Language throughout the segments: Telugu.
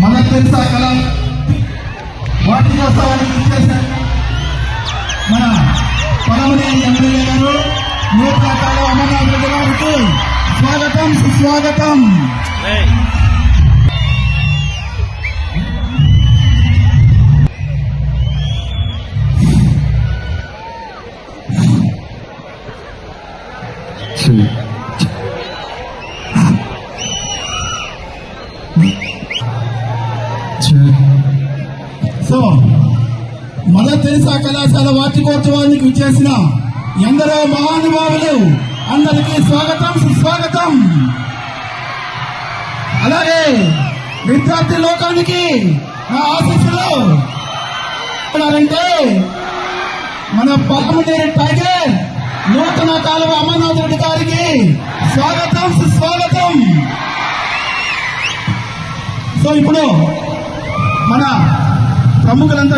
మదర్ తెరిసా కళ వార్షికోత్సవానికి ఇచ్చేశారు మన పలమనేని ఎమ్మెల్యే గారు నూతన అమర్నాథ్ రెడ్డి గారికి స్వాగతం సుస్వాగతం. సో మదర్ తెరిసా కళాశాల వార్షికోత్సవానికి విచ్చేసిన ఎందరో మహానుభావులు అందరికీ స్వాగతం సుస్వాగతం. అలాగే విద్యార్థి లోకానికి నా ఆశీస్సులు అంటే మన పలమనేని టైగర్ నూతన కాలువ అమర్నాథ్ రెడ్డి గారికి స్వాగతం సుస్వాగతం. సో ఇప్పుడు మన ప్రముఖులంతా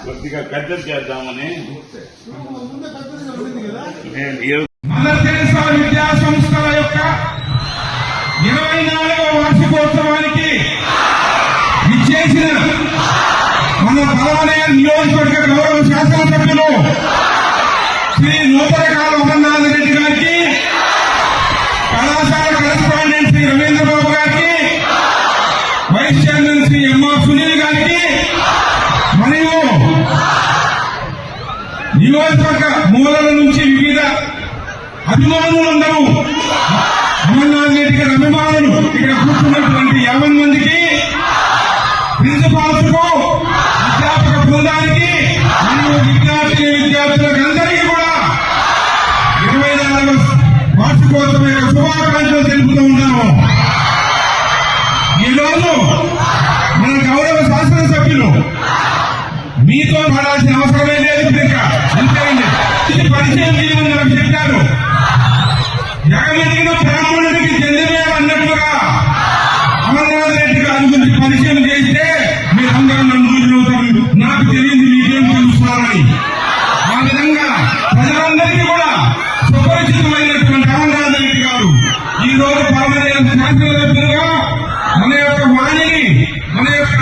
కొద్దిగా కద్దరు చేద్దామని విద్యా సంస్థల యొక్క 24వ వార్షికోత్సవానికి విచ్చేసిన మన పలమనేరు నియోజకవర్గ గౌరవ శాసనసభ్యులు శ్రీ నూతన కాలువ అమర్నాథ్ రెడ్డి గారికి, కళాశాల కరెస్పాండెంట్ శ్రీ రవీంద్రబాబు గారికి, vice chairman Shri M R Sunil గారికి మరియు నియోజకవర్గ మూలల నుంచి వివిధ అభిమానులందరూ అమర్నాథ్ రెడ్డి గారి అభిమానులు ఇక్కడ కూర్చున్నటువంటి 50 మందికి, ప్రిన్సిపాల్స్ కు, అధ్యాపక బృందానికి మరియు విద్యార్థులకు అందరికీ కూడా 24వ వార్షికోత్సవం యొక్క శుభాకాంక్షలు తెలుపుతూ ఉన్నాము. ఈరోజు మన గౌరవ శాసనసభ్యులు మీతో పడాల్సిన అవసరమే లేదు. ఇంకా అంతేండి ఇది పరిచయం చేయమని నాకు చెప్పారు. జగమెదిగిన బ్రాహ్మణుడికి చెందినవేమో అన్నట్లుగా అమర్నాథ్ రెడ్డి గారి గురించి పరిచయం చేస్తే మీరందరూ నన్ను రోజులవుతారు, నాకు తెలియదు మీకేం తెలుస్తున్నారని. ఆ విధంగా ప్రజలందరికీ కూడా సుపరిచితమైనటువంటి అమర్నాథ్ రెడ్డి గారు ఈ రోజు పలమనేరు శాసనసభ్యులుగా మన యొక్క వాణిని, మన యొక్క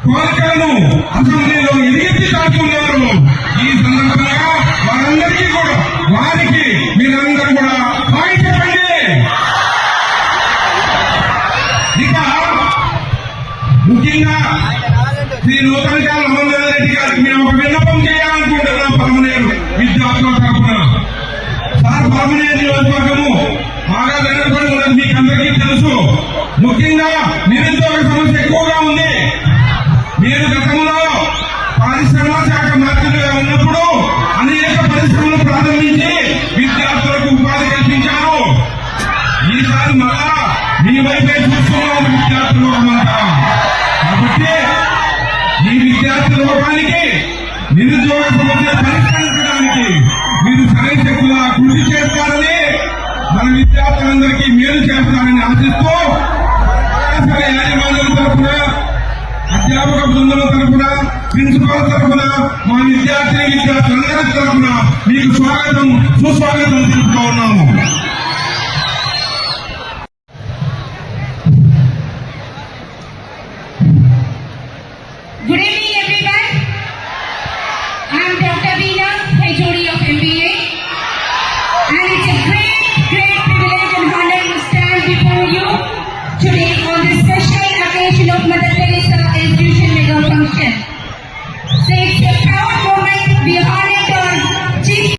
కోరికలను అసెంబ్లీలో ఎదిగెత్తి చాటుకున్నారు. ఈ సందర్భంగా వారందరికీ కూడా, వారికి మీరందరూ కూడా హాయ్ చెప్పండి. ఇక ముఖ్యంగా శ్రీ నూతన కాలువ అమర్నాథ్ రెడ్డి గారికి మేము ఒక విన్నపం చేయాలనుకుంటున్నాం. పలమనేరు విద్యార్థుల తరఫున సార్, పలమనేరు నియోజకవర్గము బాగా వెనకబడి ఉన్నది మీకు అందరికీ తెలుసు. ముఖ్యంగా నిరుద్యోగ సమస్య ఎక్కువగా ఉంది. మీరు గతంలో పరిశ్రమ శాఖ మంత్రిగా ఉన్నప్పుడు అనేక పరిశ్రమలు ప్రారంభించి విద్యార్థులకు ఉపాధి కల్పించారు. ఈసారి మళ్ళా మీ వైపే చూస్తున్నాం విద్యార్థులు అన్నమాట. కాబట్టి ఈ విద్యార్థి లోకానికి నిరుద్యోగ సమస్య పరిష్కరించడానికి మీరు సరైన కృషి చేస్తారని, మన విద్యార్థులందరికీ మేలు చేస్తారని ఆశిస్తూ యాజమాన్యం తరఫున, అధ్యాపక బృందం తరఫున, ప్రిన్సిపాల్ తరఫున, మా విద్యార్థులందరి తరఫున మీకు స్వాగతం సుస్వాగతం తెలుపుతూ ఉన్నాము. Good evening everyone. I am Dr. Veena, HOD of MBA, and it's a great privilege and honor to stand before you today on this special occasion of Mother Teresa Institution Mega Function. So it's a proud moment. We are honored to our Chief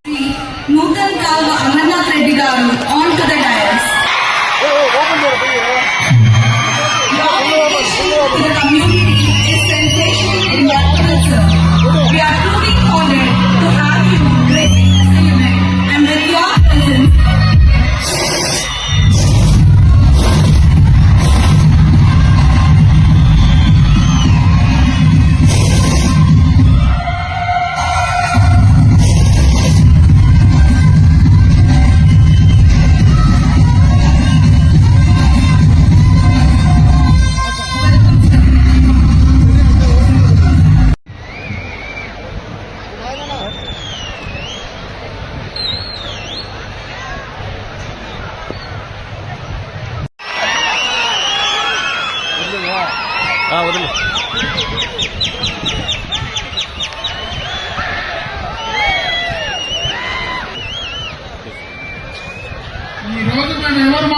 నూతన కాలువ అమర్నాథ్ రెడ్డి గారు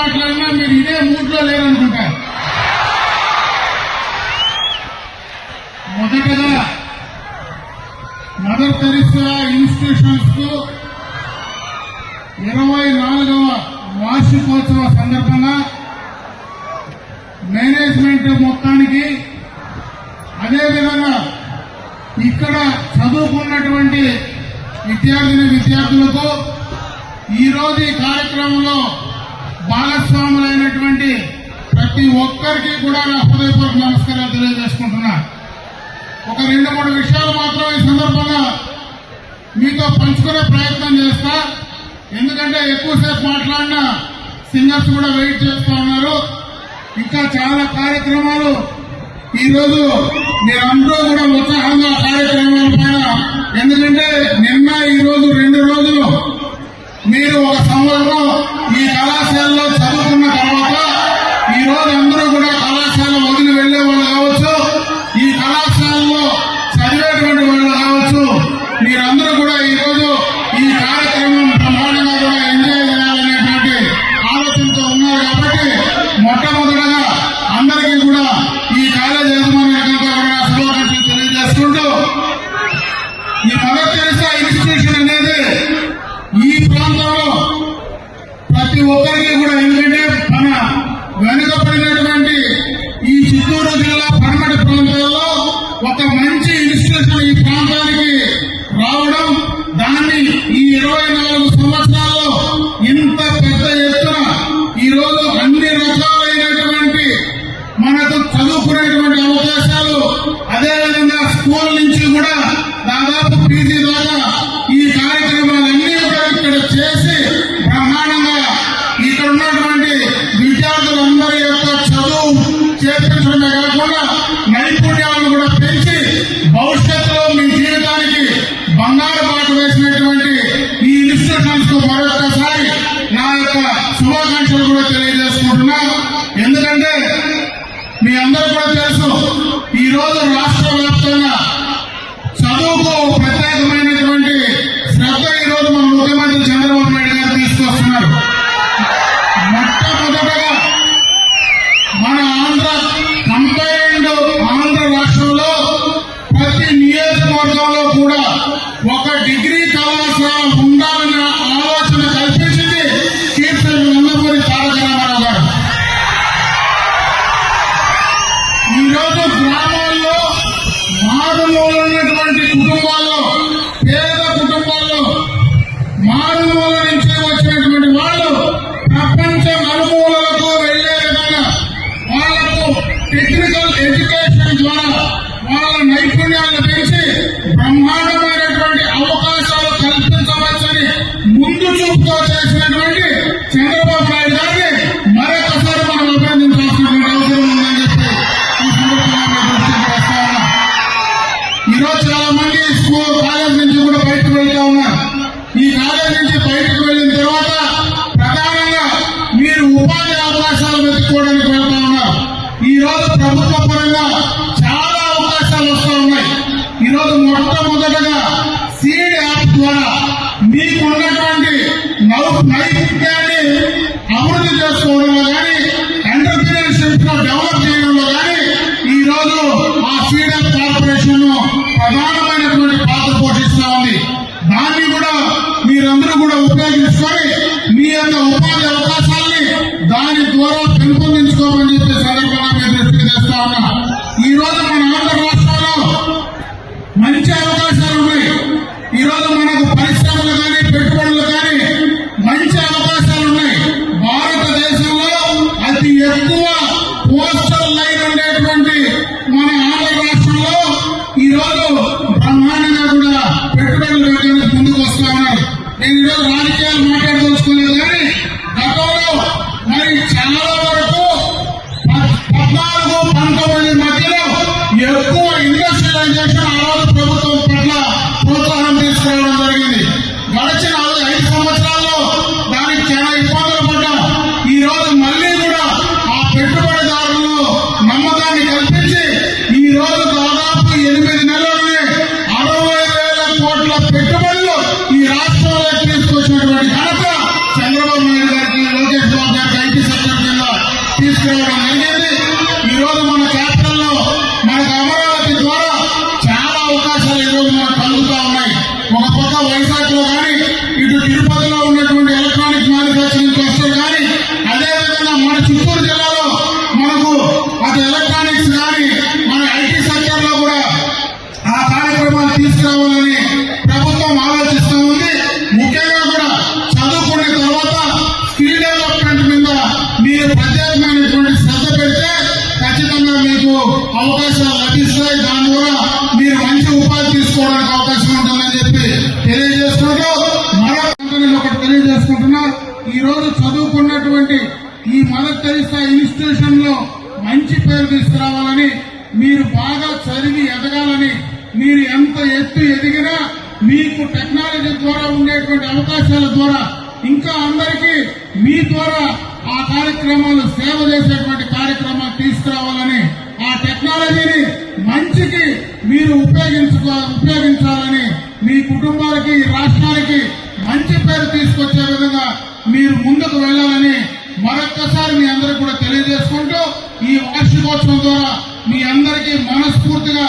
మాట్లాడినా మీరు ఇదే మూడ్ లో లేరనుకుంటా. మొదటగా మదర్ తెరిసా ఇన్స్టిట్యూషన్స్ కు 24వ వార్షికోత్సవ సందర్భంగా మేనేజ్మెంట్ మొత్తానికి, అదేవిధంగా ఇక్కడ చదువుకున్నటువంటి విద్యార్థులకు ఈరోజు ఈ కార్యక్రమంలో భాగస్వాములైనటువంటి ప్రతి ఒక్కరికి కూడా నా హృదయపూర్వక నమస్కారాలు తెలియజేసుకుంటున్నా. ఒక 2-3 విషయాలు మాత్రం ఈ సందర్భంగా మీతో పంచుకునే ప్రయత్నం చేస్తా. ఎందుకంటే ఎక్కువసేపు మాట్లాడిన సింగర్స్ కూడా వెయిట్ చేస్తూ ఉన్నారు. ఇంకా చాలా కార్యక్రమాలు ఈరోజు మీరందరూ కూడా ఉత్సాహంగా కార్యక్రమాల పైన, ఎందుకంటే నిన్న ఈరోజు 2 రోజులు మీరు ఒక సంవత్సరం ఈ కళాశాలలో చదువుకున్న తర్వాత ఈ రోజు అందరూ కూడా కళాశాల వదిలి వెళ్లే వాళ్ళు కావచ్చు, ఈ కళాశాలలో చదివేటువంటి వాళ్ళు కావచ్చు, మీరందరూ కూడా ఈ రోజు ఈ కార్యక్రమం ప్రమాణంగా కూడా ఎంజాయ్ చేయాలనేటువంటి ఆలోచనతో ఉన్నారు. కాబట్టి మొట్టమొదటగా అందరికీ కూడా ఈ కాలేజ్ యజమానులంతా కూడా శుభాకాంక్షలు తెలియజేసుకుంటూ, ఈ మదర్ తెరిసా ఇన్స్టిట్యూషన్ అనేది ఈ ప్రాంతంలో ప్రతి ఒక్కరికి కూడా, ఎందుకంటే మన వెనుకబడినటువంటి ఈ చిత్తూరు జిల్లా పడమటి ప్రాంతాల్లో ఒక మంచి ఇన్స్టిట్యూషన్ ఈ ప్రాంతానికి రావడం, దాన్ని ఈ 24 సంవత్సరాల్లో ఇంత పెద్ద ఎత్తున ఈరోజు అన్ని రకాలైనటువంటి మనకు చదువుకునేటువంటి అవకాశాలు, అదేవిధంగా స్కూల్ నుంచి కూడా దాదాపు పీజీ దాకా ఈ కార్యక్రమాలన్నీ కూడా ఇక్కడ చేసి బ్రహ్మాండంగా ఇక్కడ ఉన్నటువంటి విద్యార్థులందరి యొక్క చదువు చేర్పించడమే కాకుండా నైపుణ్యాలను కూడా పెంచి భవిష్యత్తులో మీ జీవితానికి బంగారు బాట వేసినటువంటి ఈ ఇన్స్టిట్యూషన్స్ కు మరొకసారి నా యొక్క శుభాకాంక్షలు కూడా తెలియజేసుకుంటున్నా. ఎందుకంటే మీ అందరూ కూడా తెలుసు, ఈ రోజు రాష్ట్ర వ్యాప్తంగా చదువుకు ప్రత్యేకమైనటువంటి శ్రద్ధ ఈ రోజు మన ముఖ్యమంత్రి చంద్రబాబు నాయుడు గారు తీసుకొస్తున్నారు. మొట్టమొదటగా మన కంబైన్డ్ ఆంధ్ర రాష్ట్రంలో ప్రతి నియోజకవర్గంలో కూడా ఒక డిగ్రీ కళాశాల ఉండాలన్న ఆలోచన కల్పించింది కీర్తి నందమూరి తారక రామారావు గారు. ఈరోజు గ్రామాల్లో మారుమూల ఉన్నటువంటి కుటుంబాల్లో, పేద కుటుంబాల్లో, మారుమూల నుంచి వచ్చినటువంటి వాళ్ళు ప్రపంచ నలుమూలలకు వెళ్లే విధంగా వాళ్లకు టెక్నికల్ ఎడ్యుకేషన్ ద్వారా వాళ్ళ నైపుణ్యాలను పెంచి బ్రహ్మాండమైనటువంటి అవకాశాలు కల్పించవచ్చని ముందు చూపుతో చేసినటువంటి చంద్రబాబు నాయుడు గారిని మరొకసారి మనం అభినందించాల్సినటువంటి అవసరం ఉందని చెప్పి ఈ సందర్భంగా దృష్టికి వస్తా ఉన్నా. ఈరోజు చాలా మంది స్కూల్ కాలేజ్ నుంచి కూడా బయటకు వెళ్తా ఉన్నారు. ఈ కాలేజ్ నుంచి బయటకు వెళ్లిన తర్వాత ప్రధానంగా మీరు ఉపాధి అవకాశాలు వెతుక్కోవడానికి వెళ్తా ఉన్నారు. ఈ రోజు ప్రభుత్వ పరంగా చాలా అవకాశాలు వస్తూ ఉన్నాయి. ఈ రోజు మొట్టమొదటగా సీడ్ యాప్ ద్వారా మీకు ఉన్నటువంటి నైపుణ్యాన్ని అభివృద్ధి చేసుకోవడంలో కానీ, ఎంటర్ప్రీనర్షిప్ లో డెవలప్ చేయడంలో కానీ ఈ రోజు ఆ సీడ్ యాప్ కార్పొరేషన్ ప్రధానమైనటువంటి పాత్ర పోషిస్తా ఉంది. దాన్ని కూడా మీరందరూ కూడా ఉపయోగించుకొని మీ యొక్క ఉపాధి అవకాశాన్ని దాని ద్వారా పెంపొందించుకోమని చెప్పి సందర్భంగా మీ దృష్టికి తెస్తా ఉన్నా. ఈ రోజు మన ఆంధ్ర రాష్ట్రంలో మంచి అవకాశాలు ఉన్నాయి. ఈ రోజు మనకు పరిశ్రమలు కానీ, పెట్టుబడులు కానీ మంచి అవకాశాలు ఉన్నాయి. భారతదేశంలో అతి ఎక్కువ కోస్టల్ లైన్ ఉండేటువంటి మన ఆంధ్ర రాష్ట్రంలో ఈ రోజు బ్రహ్మాండంగా కూడా పెట్టుబడులు పెట్టడానికి ముందుకు వస్తా ఉన్నారు. నేను ఈరోజు రాజకీయాలు మాట్లాడదలుచుకోలేదు, కానీ గతంలో మరి చాలా వరకు 14-19 మధ్యలో ఎక్కువ ఇండస్ట్రియలైజేషన్ ఆ రోజు ప్రభుత్వం పట్ల ప్రోత్సాహం తీసుకురావడం జరిగింది. గడిచిన 5 పక్క వైజాగ్ లో కానీ ఇటు తిరుపతిలో ఉన్నటువంటి ఎలక్ట్రానిక్ మ్యానుఫ్యాక్చరింగ్ క్లస్టర్ కానీ అదేవిధంగా మన చిత్తూరు జిల్లాలో మనకు అటు ఎలక్ట్రానిక్స్ కానీ మన ఐటీ సెక్టర్ లో కూడా ఆ కార్యక్రమాలు తీసుకురావాలని ప్రభుత్వం ఆలోచిస్తూ ఉంది. ముఖ్యంగా కూడా చదువుకున్న తర్వాత స్కిల్ డెవలప్మెంట్ మీద మీరు ప్రత్యేకమైనటువంటి శ్రద్ధ పెడితే ఖచ్చితంగా మీకు అవకాశాలు లభిస్తాయి. దాని ద్వారా మీరు మంచి ఉపాధి తీసుకోవడానికి అవకాశం ఉంటుందని చెప్పి తెలియజేసుకుంటూ నేను ఒకటి తెలియజేసుకుంటున్నా. ఈ రోజు చదువుకున్నటువంటి ఈ మదర్ తెరిసా ఇన్స్టిట్యూషన్ లో మంచి పేరు తీసుకురావాలని, మీరు బాగా చదివి ఎదగాలని, మీరు ఎంత ఎత్తు ఎదిగినా మీకు టెక్నాలజీ ద్వారా ఉండేటువంటి అవకాశాల ద్వారా ఇంకా అందరికీ మీ ద్వారా ఆ కార్యక్రమాలు సేవ చేసేటువంటి కార్యక్రమాలు తీసుకురావాలని, ఆ టెక్నాలజీని మంచికి మీరు ఉపయోగించాలని, మీ కుటుంబాలకి రాష్ట్రానికి మంచి పేరు తీసుకొచ్చే విధంగా మీరు ముందుకు వెళ్లాలని మరొక్కసారి మీ అందరికి కూడా తెలియజేసుకుంటూ ఈ వార్షికోత్సవం ద్వారా మీ అందరికీ మనస్ఫూర్తిగా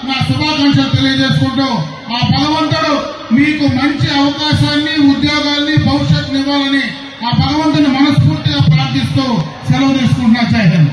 నా శుభాకాంక్షలు తెలియజేసుకుంటూ ఆ భగవంతుడు మీకు మంచి అవకాశాన్ని, ఉద్యోగాల్ని, భవిష్యత్తునివ్వాలని ఆ భగవంతుని మనస్ఫూర్తిగా ప్రార్థిస్తూ సెలవు తీసుకుంటున్నా. జై హింద్.